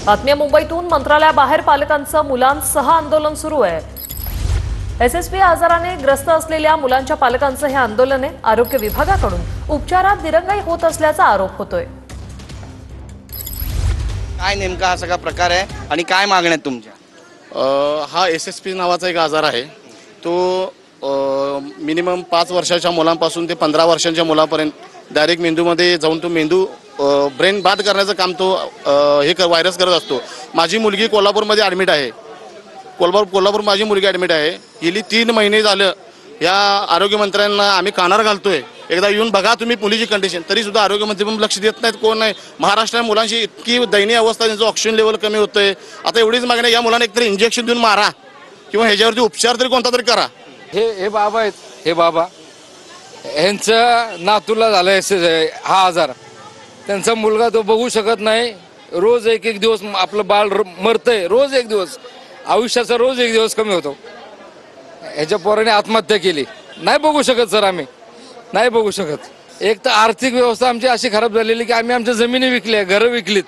बातमी मुंबईतून मंत्रालयाबाहेर पालकांचं मुलांसह आंदोलन सुरू आहे। एसएसपी आजाराने ग्रस्त असलेल्या मुलांच्या पालकांचं हे आंदोलन आहे। आरोग्य विभागाकडून उपचारात दिरंगाई होत असल्याचा आरोप होतोय। काय नेमका हा सगळा प्रकार आहे आणि काय मागण्या आहेत तुमच्या? हा एसएसपी नावाचा एक आजार आहे। तो मिनिमम 5 वर्षाच्या मुलांपासून ते 15 वर्षांच्या मुलांपर्यंत डायरेक्ट मेंदूमध्ये जाऊन तो मेंदू ब्रेन बाद करण्याचं काम तो व्हायरस करत असतो। माझी मुलगी कोल्हापूरमध्ये ॲडमिट आहे। कोल्हापूर माझी मुलगी ॲडमिट आहे। गेली 3 महिने झालं या आरोग्यमंत्र्यांना आम्ही कानार घालतोय, एकदा येऊन बघा तुम्ही मुलीची कंडिशन, तरी सुद्धा आरोग्यमंत्री पण लक्ष देत नाहीत। कोण नाही। महाराष्ट्रात मुलांची इतकी दयनीय अवस्था, त्यांचं ऑक्सिजन लेवल कमी होतंय। आता एवढीच मागणी, या मुलांना एकतरी इंजेक्शन देऊन मारा किंवा ह्याच्यावरती उपचार तरी कोणता तरी करा। हे बाबा आहेत, हे बाबा यांचं नातूला झालं हा आजार। त्यांचा मुलगा तो बघू शकत नाही। रोज एक दिवस आपलं बाळ मरतंय, रोज एक दिवस आयुष्याचा रोज एक दिवस कमी होतो। ह्याच्या पोराने आत्महत्या केली। नाही बघू शकत सर, आम्ही नाही बघू शकत। एक तर आर्थिक व्यवस्था आमची अशी खराब झालेली की आम्ही आमच्या जमिनी विकल्या, घरं विकलीत,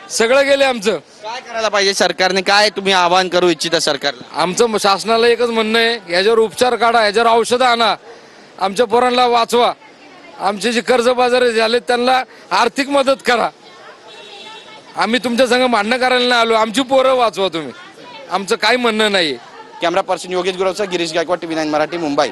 सगळं गेले आमचं। काय करायला पाहिजे सरकारने? काय तुम्ही आवाहन करू इच्छिता सरकारला? आमचं शासनाला एकच म्हणणं आहे, याच्यावर उपचार काढा, याच्यावर औषधं आणा, आमच्या पोरांना वाचवा। आमचे जे कर्जबाजारी झाले त्यांना आर्थिक मदत करा। आम्ही तुमच्या संग भांडणं करायला नाही आलो, आमची पोरं वाचवा तुम्ही, आमचं काही म्हणणं नाही। कॅमेरा पर्सन योगेश गुरवचा, गिरीश गायकवाड, TV9 मराठी, मुंबई।